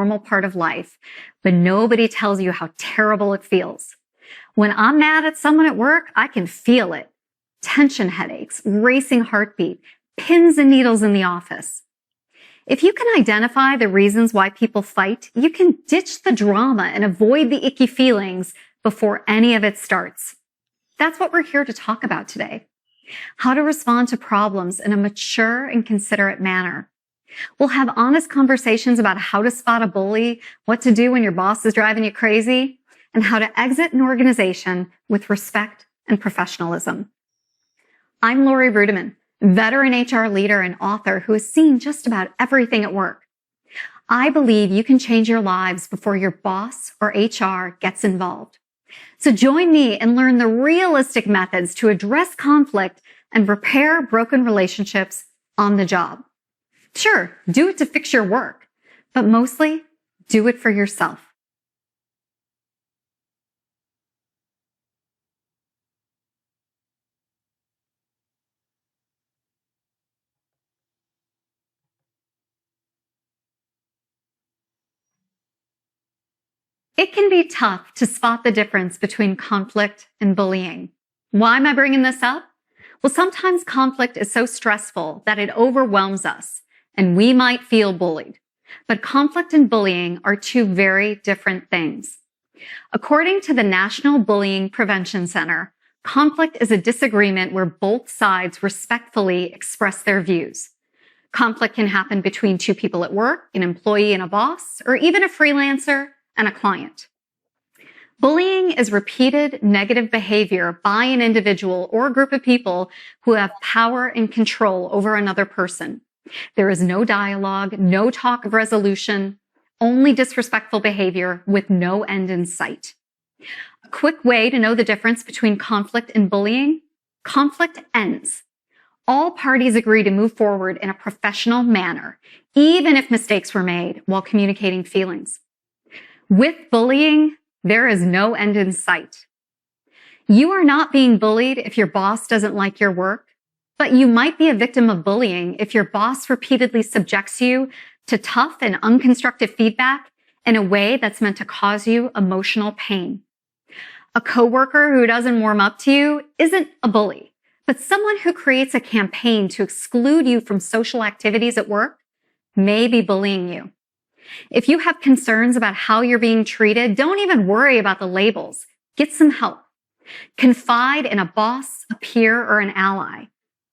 normal part of life, but nobody tells you how terrible it feels. When I'm mad at someone at work, I can feel it. Tension headaches, racing heartbeat, pins and needles in the office. If you can identify the reasons why people fight, you can ditch the drama and avoid the icky feelings before any of it starts. That's what we're here to talk about today. How to respond to problems in a mature and considerate manner. We'll have honest conversations about how to spot a bully, what to do when your boss is driving you crazy, and how to exit an organization with respect and professionalism. I'm Lori Rudiman, veteran HR leader and author who has seen just about everything at work. I believe you can change your lives before your boss or HR gets involved. So join me and learn the realistic methods to address conflict and repair broken relationships on the job. Sure, do it to fix your work, but mostly do it for yourself. It can be tough to spot the difference between conflict and bullying. Why am I bringing this up? Well, sometimes conflict is so stressful that it overwhelms us, and we might feel bullied. But conflict and bullying are two very different things. According to the National Bullying Prevention Center, conflict is a disagreement where both sides respectfully express their views. Conflict can happen between two people at work, an employee and a boss, or even a freelancer and a client. Bullying is repeated negative behavior by an individual or group of people who have power and control over another person. There is no dialogue, no talk of resolution, only disrespectful behavior with no end in sight. A quick way to know the difference between conflict and bullying: conflict ends. All parties agree to move forward in a professional manner, even if mistakes were made while communicating feelings. With bullying, there is no end in sight. You are not being bullied if your boss doesn't like your work, but you might be a victim of bullying if your boss repeatedly subjects you to tough and unconstructive feedback in a way that's meant to cause you emotional pain. A coworker who doesn't warm up to you isn't a bully, but someone who creates a campaign to exclude you from social activities at work may be bullying you. If you have concerns about how you're being treated, don't even worry about the labels. Get some help. Confide in a boss, a peer, or an ally.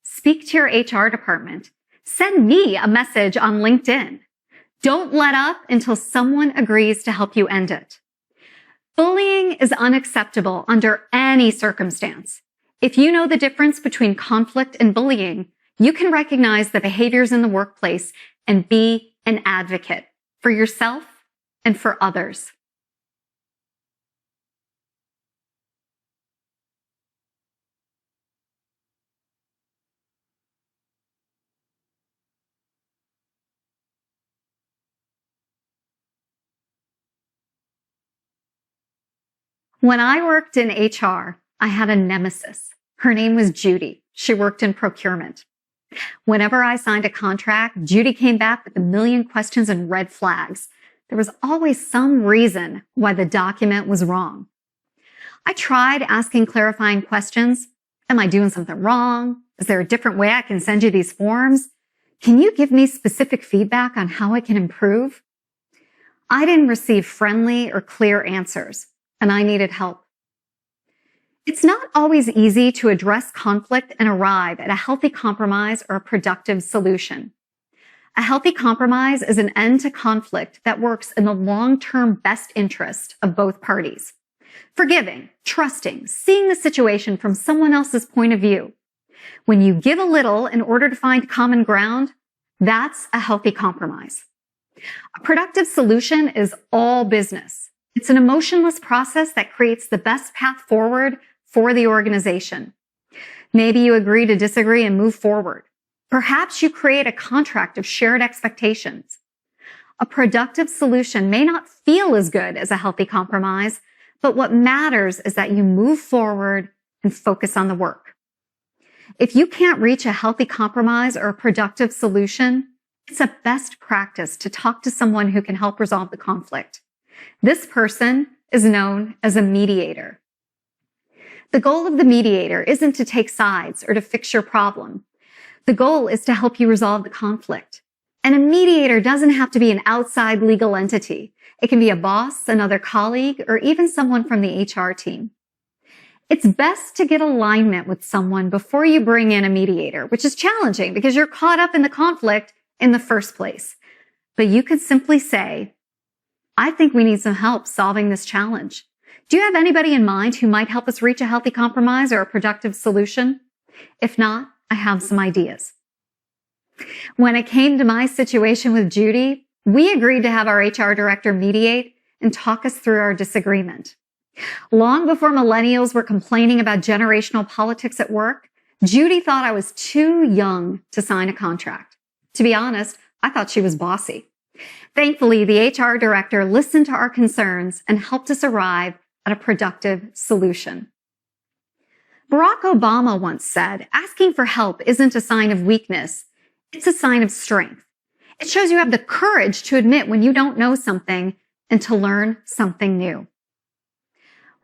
Speak to your HR department. Send me a message on LinkedIn. Don't let up until someone agrees to help you end it. Bullying is unacceptable under any circumstance. If you know the difference between conflict and bullying, you can recognize the behaviors in the workplace and be an advocate for yourself and for others. When I worked in HR, I had a nemesis. Her name was Judy. She worked in procurement. Whenever I signed a contract, Judy came back with a million questions and red flags. There was always some reason why the document was wrong. I tried asking clarifying questions. Am I doing something wrong? Is there a different way I can send you these forms? Can you give me specific feedback on how I can improve? I didn't receive friendly or clear answers, and I needed help. It's not always easy to address conflict and arrive at a healthy compromise or a productive solution. A healthy compromise is an end to conflict that works in the long-term best interest of both parties. Forgiving, trusting, seeing the situation from someone else's point of view. When you give a little in order to find common ground, that's a healthy compromise. A productive solution is all business. It's an emotionless process that creates the best path forward for the organization. Maybe you agree to disagree and move forward. Perhaps you create a contract of shared expectations. A productive solution may not feel as good as a healthy compromise, but what matters is that you move forward and focus on the work. If you can't reach a healthy compromise or a productive solution, It's a best practice to talk to someone who can help resolve the conflict. This person is known as a mediator. The goal of the mediator isn't to take sides or to fix your problem. The goal is to help you resolve the conflict. And a mediator doesn't have to be an outside legal entity. It can be a boss, another colleague, or even someone from the HR team. It's best to get alignment with someone before you bring in a mediator, which is challenging because you're caught up in the conflict in the first place. But you could simply say, I think we need some help solving this challenge. Do you have anybody in mind who might help us reach a healthy compromise or a productive solution? If not, I have some ideas. When it came to my situation with Judy, we agreed to have our HR director mediate and talk us through our disagreement. Long before millennials were complaining about generational politics at work, Judy thought I was too young to sign a contract. To be honest, I thought she was bossy. Thankfully, the HR director listened to our concerns and helped us arrive at a productive solution. Barack Obama once said, asking for help isn't a sign of weakness. It's a sign of strength. It shows you have the courage to admit when you don't know something and to learn something new.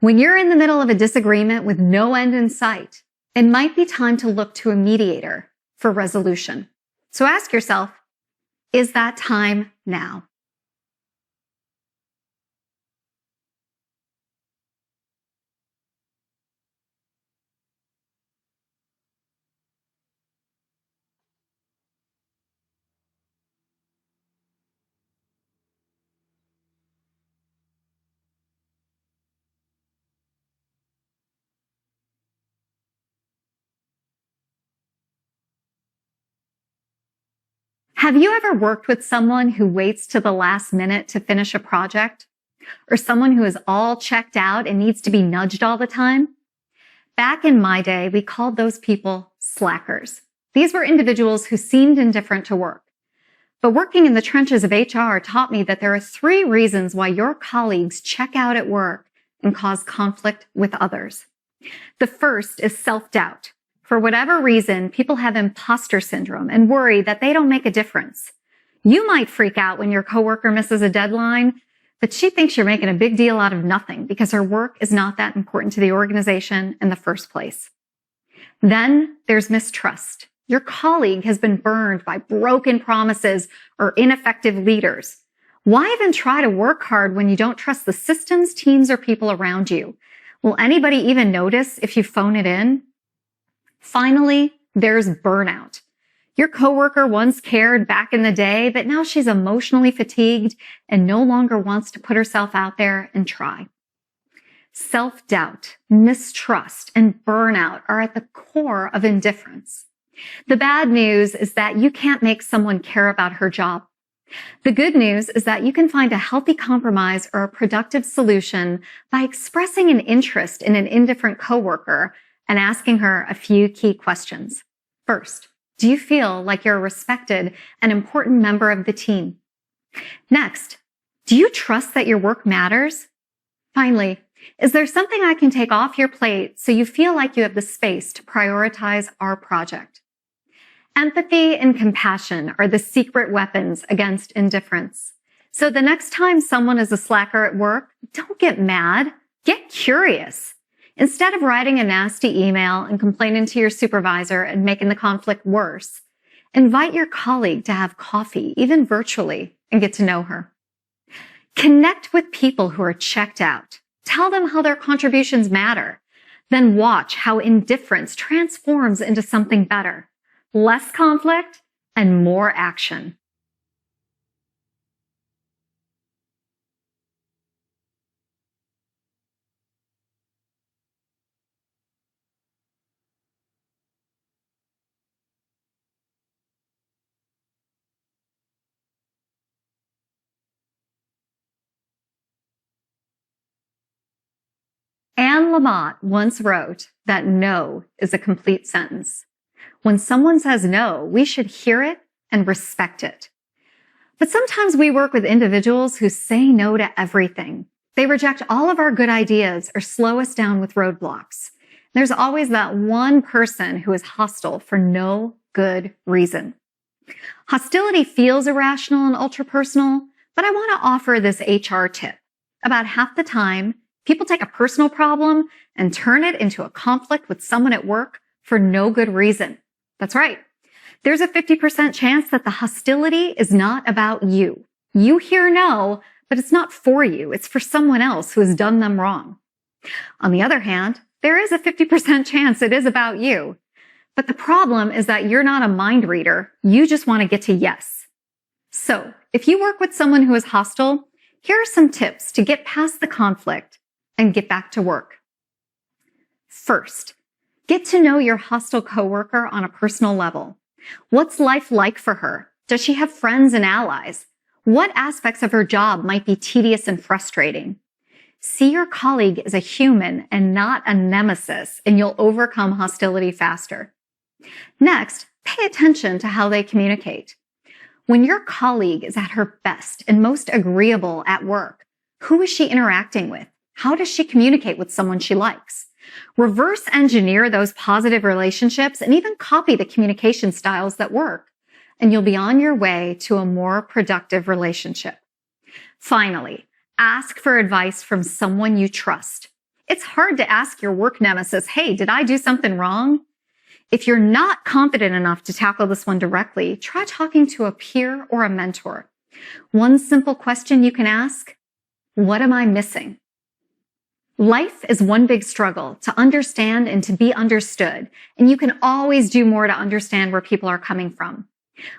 When you're in the middle of a disagreement with no end in sight, it might be time to look to a mediator for resolution. So ask yourself, is that time now? Have you ever worked with someone who waits to the last minute to finish a project? Or someone who is all checked out and needs to be nudged all the time? Back in my day, we called those people slackers. These were individuals who seemed indifferent to work. But working in the trenches of HR taught me that there are 3 reasons why your colleagues check out at work and cause conflict with others. The first is self-doubt. For whatever reason, people have imposter syndrome and worry that they don't make a difference. You might freak out when your coworker misses a deadline, but she thinks you're making a big deal out of nothing because her work is not that important to the organization in the first place. Then there's mistrust. Your colleague has been burned by broken promises or ineffective leaders. Why even try to work hard when you don't trust the systems, teams, or people around you? Will anybody even notice if you phone it in? Finally, there's burnout. Your coworker once cared back in the day, but now she's emotionally fatigued and no longer wants to put herself out there and try. Self-doubt, mistrust, and burnout are at the core of indifference. The bad news is that you can't make someone care about her job. The good news is that you can find a healthy compromise or a productive solution by expressing an interest in an indifferent coworker and asking her a few key questions. First, do you feel like you're a respected and important member of the team? Next, do you trust that your work matters? Finally, is there something I can take off your plate so you feel like you have the space to prioritize our project? Empathy and compassion are the secret weapons against indifference. So the next time someone is a slacker at work, don't get mad, get curious. Instead of writing a nasty email and complaining to your supervisor and making the conflict worse, invite your colleague to have coffee, even virtually, and get to know her. Connect with people who are checked out. Tell them how their contributions matter. Then watch how indifference transforms into something better. Less conflict and more action. Anne Lamott once wrote that no is a complete sentence. When someone says no, we should hear it and respect it. But sometimes we work with individuals who say no to everything. They reject all of our good ideas or slow us down with roadblocks. There's always that one person who is hostile for no good reason. Hostility feels irrational and ultra-personal, but I want to offer this HR tip. About half the time, people take a personal problem and turn it into a conflict with someone at work for no good reason. That's right. There's a 50% chance that the hostility is not about you. You hear no, but it's not for you. It's for someone else who has done them wrong. On the other hand, there is a 50% chance it is about you. But the problem is that you're not a mind reader. You just want to get to yes. So if you work with someone who is hostile, here are some tips to get past the conflict and get back to work. First, get to know your hostile coworker on a personal level. What's life like for her? Does she have friends and allies? What aspects of her job might be tedious and frustrating? See your colleague as a human and not a nemesis, and you'll overcome hostility faster. Next, pay attention to how they communicate. When your colleague is at her best and most agreeable at work, who is she interacting with? How does she communicate with someone she likes? Reverse engineer those positive relationships and even copy the communication styles that work, and you'll be on your way to a more productive relationship. Finally, ask for advice from someone you trust. It's hard to ask your work nemesis, hey, did I do something wrong? If you're not confident enough to tackle this one directly, try talking to a peer or a mentor. One simple question you can ask, what am I missing? Life is one big struggle to understand and to be understood, and you can always do more to understand where people are coming from.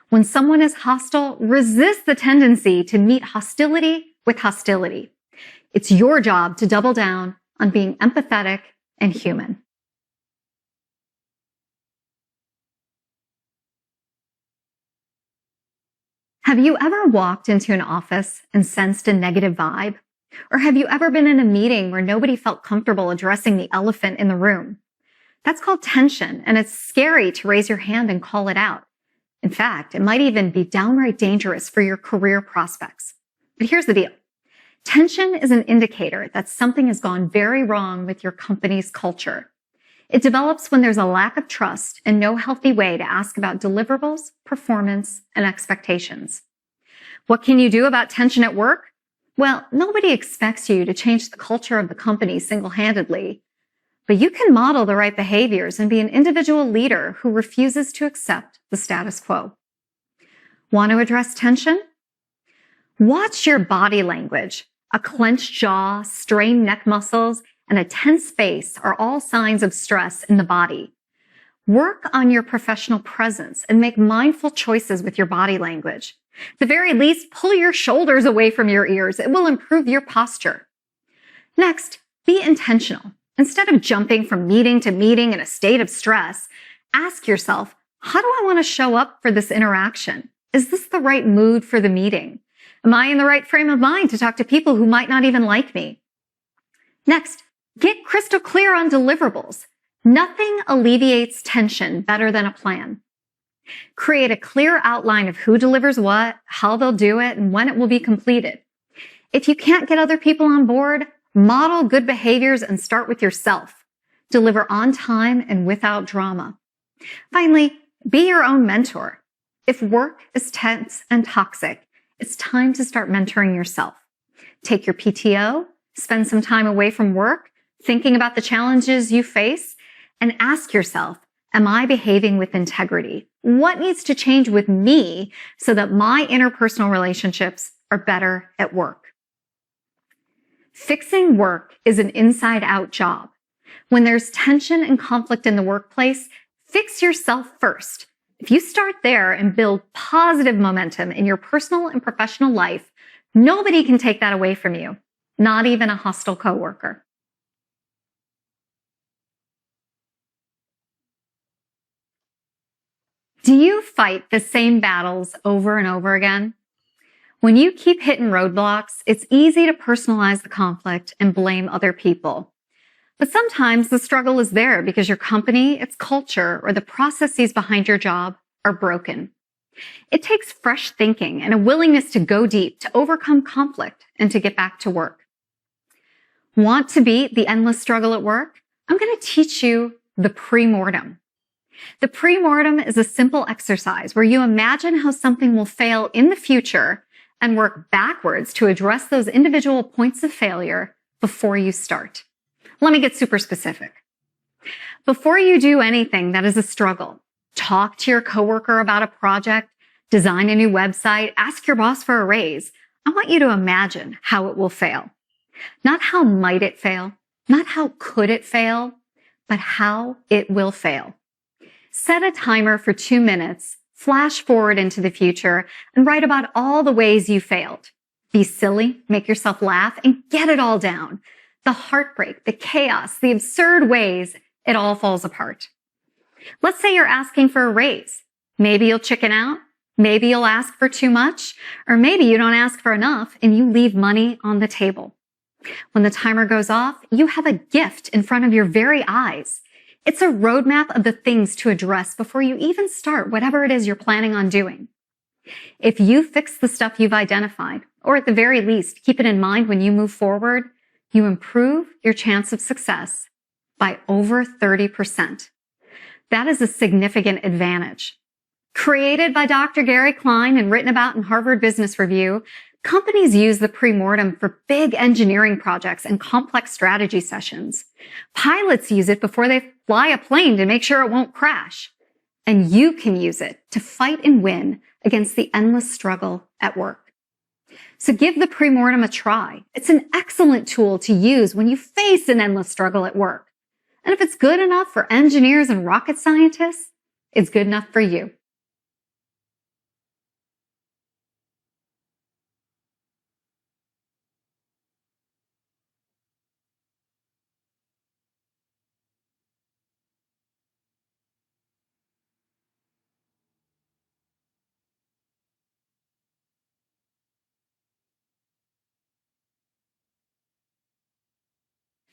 When someone is hostile, resist the tendency to meet hostility with hostility. It's your job to double down on being empathetic and human. Have you ever walked into an office and sensed a negative vibe? Or have you ever been in a meeting where nobody felt comfortable addressing the elephant in the room? That's called tension, and it's scary to raise your hand and call it out. In fact, it might even be downright dangerous for your career prospects. But here's the deal. Tension is an indicator that something has gone very wrong with your company's culture. It develops when there's a lack of trust and no healthy way to ask about deliverables, performance, and expectations. What can you do about tension at work? Well, nobody expects you to change the culture of the company single-handedly, but you can model the right behaviors and be an individual leader who refuses to accept the status quo. Want to address tension? Watch your body language. A clenched jaw, strained neck muscles, and a tense face are all signs of stress in the body. Work on your professional presence and make mindful choices with your body language. At the very least, pull your shoulders away from your ears. It will improve your posture. Next, be intentional. Instead of jumping from meeting to meeting in a state of stress, ask yourself, how do I want to show up for this interaction? Is this the right mood for the meeting? Am I in the right frame of mind to talk to people who might not even like me? Next, get crystal clear on deliverables. Nothing alleviates tension better than a plan. Create a clear outline of who delivers what, how they'll do it, and when it will be completed. If you can't get other people on board, model good behaviors and start with yourself. Deliver on time and without drama. Finally, be your own mentor. If work is tense and toxic, it's time to start mentoring yourself. Take your PTO, spend some time away from work, thinking about the challenges you face, and ask yourself, am I behaving with integrity? What needs to change with me so that my interpersonal relationships are better at work? Fixing work is an inside-out job. When there's tension and conflict in the workplace, fix yourself first. If you start there and build positive momentum in your personal and professional life, nobody can take that away from you, not even a hostile coworker. Do you fight the same battles over and over again? When you keep hitting roadblocks, it's easy to personalize the conflict and blame other people. But sometimes the struggle is there because your company, its culture, or the processes behind your job are broken. It takes fresh thinking and a willingness to go deep to overcome conflict and to get back to work. Want to beat the endless struggle at work? I'm going to teach you the pre-mortem. The pre-mortem is a simple exercise where you imagine how something will fail in the future and work backwards to address those individual points of failure before you start. Let me get super specific. Before you do anything that is a struggle, talk to your coworker about a project, design a new website, ask your boss for a raise, I want you to imagine how it will fail. Not how might it fail, not how could it fail, but how it will fail. Set a timer for 2 minutes, flash forward into the future, and write about all the ways you failed. Be silly, make yourself laugh, and get it all down. The heartbreak, the chaos, the absurd ways it all falls apart. Let's say you're asking for a raise. Maybe you'll chicken out. Maybe you'll ask for too much, or maybe you don't ask for enough and you leave money on the table. When the timer goes off, you have a gift in front of your very eyes. It's a roadmap of the things to address before you even start whatever it is you're planning on doing. If you fix the stuff you've identified, or at the very least, keep it in mind when you move forward, you improve your chance of success by over 30%. That is a significant advantage. Created by Dr. Gary Klein and written about in Harvard Business Review, companies use the pre-mortem for big engineering projects and complex strategy sessions. Pilots use it before they fly a plane to make sure it won't crash. And you can use it to fight and win against the endless struggle at work. So give the pre-mortem a try. It's an excellent tool to use when you face an endless struggle at work. And if it's good enough for engineers and rocket scientists, it's good enough for you.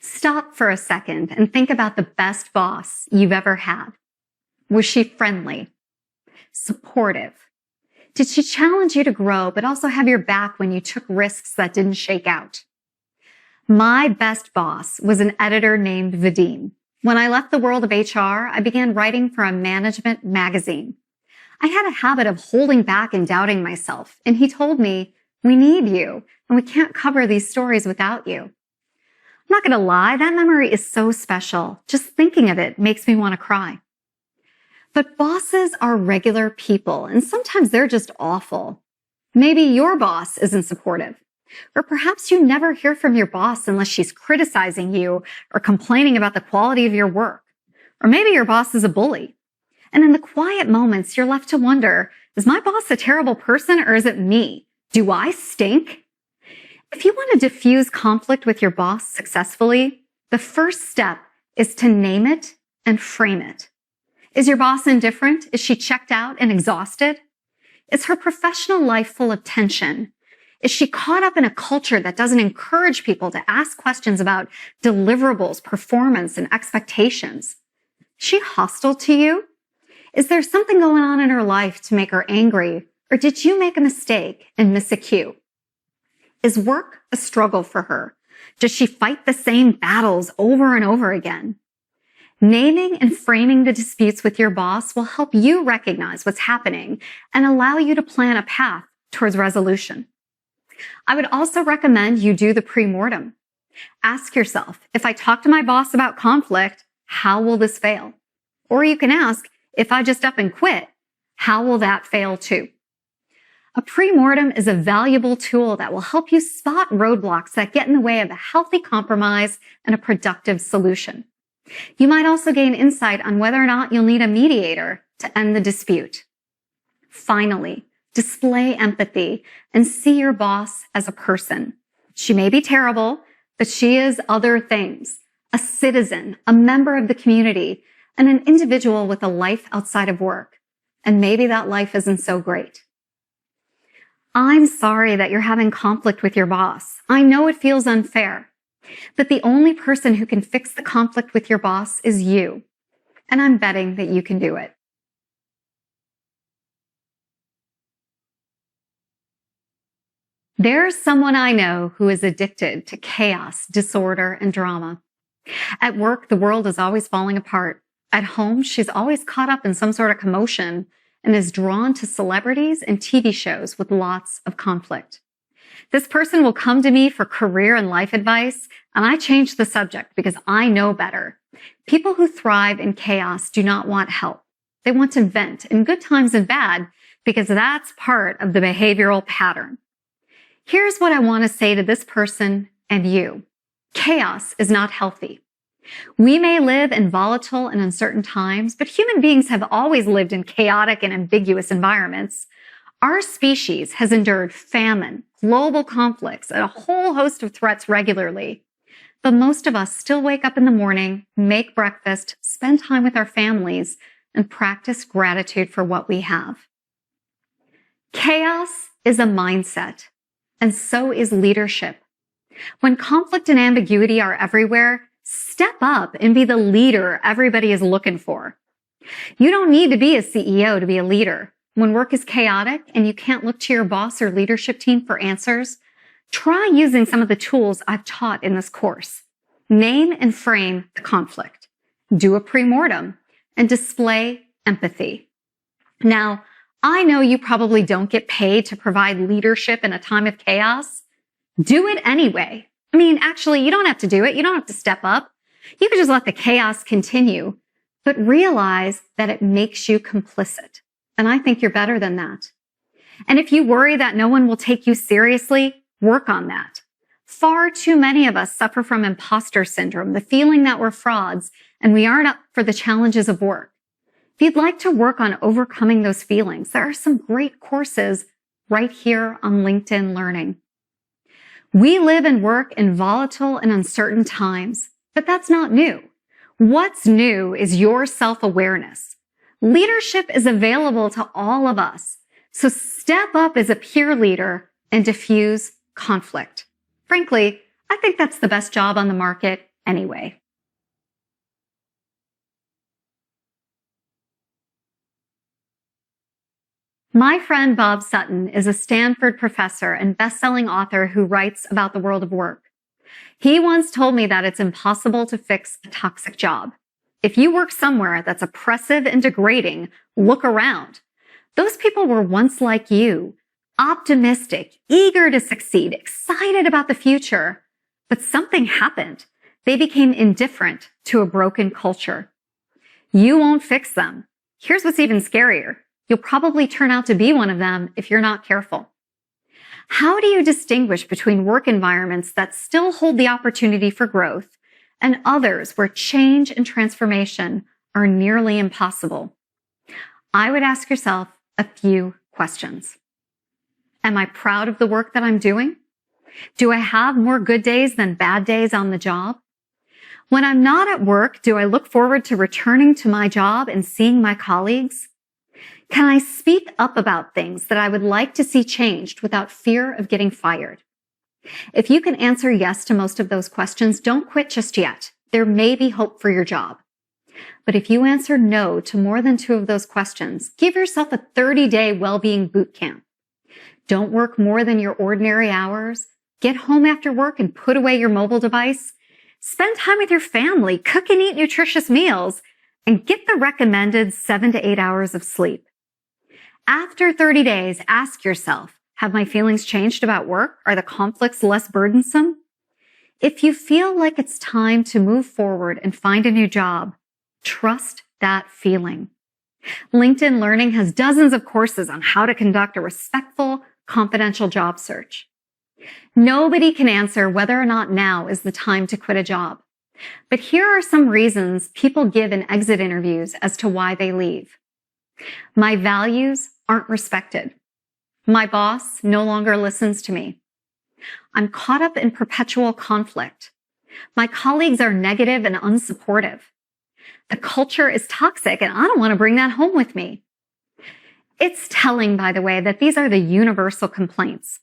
Stop for a second and think about the best boss you've ever had. Was she friendly? Supportive? Did she challenge you to grow but also have your back when you took risks that didn't shake out? My best boss was an editor named Vadim. When I left the world of HR, I began writing for a management magazine. I had a habit of holding back and doubting myself, and he told me, "We need you, and we can't cover these stories without you." I'm not going to lie, that memory is so special. Just thinking of it makes me want to cry. But bosses are regular people, and sometimes they're just awful. Maybe your boss isn't supportive, or perhaps you never hear from your boss unless she's criticizing you or complaining about the quality of your work. Or maybe your boss is a bully. And in the quiet moments, you're left to wonder, is my boss a terrible person or is it me? Do I stink? If you want to diffuse conflict with your boss successfully, the first step is to name it and frame it. Is your boss indifferent? Is she checked out and exhausted? Is her professional life full of tension? Is she caught up in a culture that doesn't encourage people to ask questions about deliverables, performance, and expectations? Is she hostile to you? Is there something going on in her life to make her angry? Or did you make a mistake and miss a cue? Is work a struggle for her? Does she fight the same battles over and over again? Naming and framing the disputes with your boss will help you recognize what's happening and allow you to plan a path towards resolution. I would also recommend you do the pre-mortem. Ask yourself, if I talk to my boss about conflict, how will this fail? Or you can ask, if I just up and quit, how will that fail too? A pre-mortem is a valuable tool that will help you spot roadblocks that get in the way of a healthy compromise and a productive solution. You might also gain insight on whether or not you'll need a mediator to end the dispute. Finally, display empathy and see your boss as a person. She may be terrible, but she is other things, a citizen, a member of the community, and an individual with a life outside of work. And maybe that life isn't so great. I'm sorry that you're having conflict with your boss. I know it feels unfair, but the only person who can fix the conflict with your boss is you. And I'm betting that you can do it. There's someone I know who is addicted to chaos, disorder, and drama. At work, the world is always falling apart. At home, she's always caught up in some sort of commotion and is drawn to celebrities and TV shows with lots of conflict. This person will come to me for career and life advice, and I change the subject because I know better. People who thrive in chaos do not want help. They want to vent in good times and bad because that's part of the behavioral pattern. Here's what I want to say to this person and you. Chaos is not healthy. We may live in volatile and uncertain times, but human beings have always lived in chaotic and ambiguous environments. Our species has endured famine, global conflicts, and a whole host of threats regularly. But most of us still wake up in the morning, make breakfast, spend time with our families, and practice gratitude for what we have. Chaos is a mindset, and so is leadership. When conflict and ambiguity are everywhere, step up and be the leader everybody is looking for. You don't need to be a CEO to be a leader. When work is chaotic and you can't look to your boss or leadership team for answers, try using some of the tools I've taught in this course. Name and frame the conflict. Do a pre-mortem and display empathy. Now, I know you probably don't get paid to provide leadership in a time of chaos. Do it anyway. I mean, actually, you don't have to do it. You don't have to step up. You can just let the chaos continue, but realize that it makes you complicit. And I think you're better than that. And if you worry that no one will take you seriously, work on that. Far too many of us suffer from imposter syndrome, the feeling that we're frauds and we aren't up for the challenges of work. If you'd like to work on overcoming those feelings, there are some great courses right here on LinkedIn Learning. We live and work in volatile and uncertain times, but that's not new. What's new is your self-awareness. Leadership is available to all of us, so step up as a peer leader and diffuse conflict. Frankly, I think that's the best job on the market anyway. My friend Bob Sutton is a Stanford professor and best-selling author who writes about the world of work. He once told me that it's impossible to fix a toxic job. If you work somewhere that's oppressive and degrading, look around. Those people were once like you, optimistic, eager to succeed, excited about the future. But something happened. They became indifferent to a broken culture. You won't fix them. Here's what's even scarier. You'll probably turn out to be one of them if you're not careful. How do you distinguish between work environments that still hold the opportunity for growth and others where change and transformation are nearly impossible? I would ask yourself a few questions. Am I proud of the work that I'm doing? Do I have more good days than bad days on the job? When I'm not at work, do I look forward to returning to my job and seeing my colleagues? Can I speak up about things that I would like to see changed without fear of getting fired? If you can answer yes to most of those questions, don't quit just yet. There may be hope for your job. But if you answer no to more than 2 of those questions, give yourself a 30-day well-being boot camp. Don't work more than your ordinary hours. Get home after work and put away your mobile device. Spend time with your family, cook and eat nutritious meals, and get the recommended 7 to 8 hours of sleep. After 30 days, ask yourself, have my feelings changed about work? Are the conflicts less burdensome? If you feel like it's time to move forward and find a new job, trust that feeling. LinkedIn Learning has dozens of courses on how to conduct a respectful, confidential job search. Nobody can answer whether or not now is the time to quit a job. But here are some reasons people give in exit interviews as to why they leave. My values aren't respected. My boss no longer listens to me. I'm caught up in perpetual conflict. My colleagues are negative and unsupportive. The culture is toxic and I don't want to bring that home with me. It's telling, by the way, that these are the universal complaints.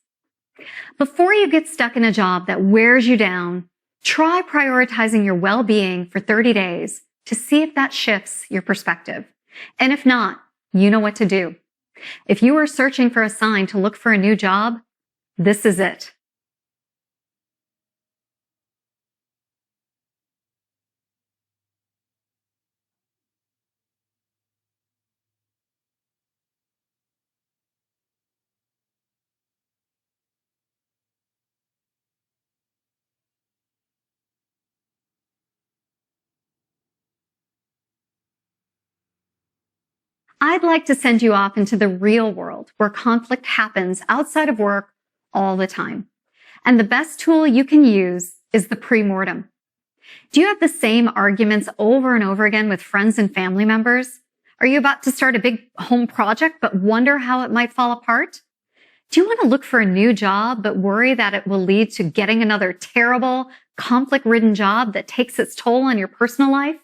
Before you get stuck in a job that wears you down, try prioritizing your well-being for 30 days to see if that shifts your perspective. And if not, you know what to do. If you are searching for a sign to look for a new job, this is it. I'd like to send you off into the real world where conflict happens outside of work all the time. And the best tool you can use is the pre-mortem. Do you have the same arguments over and over again with friends and family members? Are you about to start a big home project but wonder how it might fall apart? Do you want to look for a new job but worry that it will lead to getting another terrible, conflict-ridden job that takes its toll on your personal life?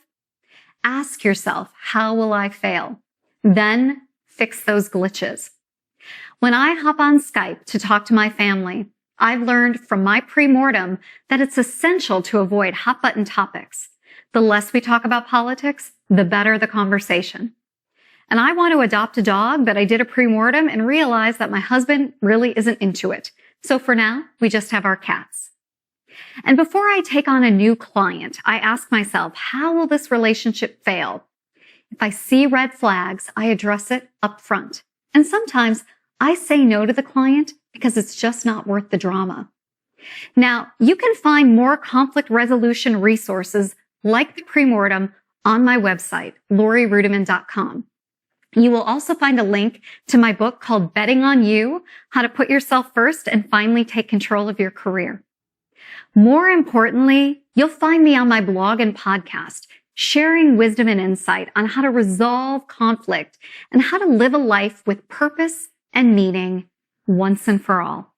Ask yourself, how will I fail? Then fix those glitches. When I hop on Skype to talk to my family, I've learned from my pre-mortem that it's essential to avoid hot-button topics. The less we talk about politics, the better the conversation. And I want to adopt a dog, but I did a pre-mortem and realized that my husband really isn't into it. So for now, we just have our cats. And before I take on a new client, I ask myself, how will this relationship fail? If I see red flags, I address it up front. And sometimes I say no to the client because it's just not worth the drama. Now, you can find more conflict resolution resources like the pre-mortem on my website, LoriRudiman.com. You will also find a link to my book called Betting on You, How to Put Yourself First and Finally Take Control of Your Career. More importantly, you'll find me on my blog and podcast, sharing wisdom and insight on how to resolve conflict and how to live a life with purpose and meaning once and for all.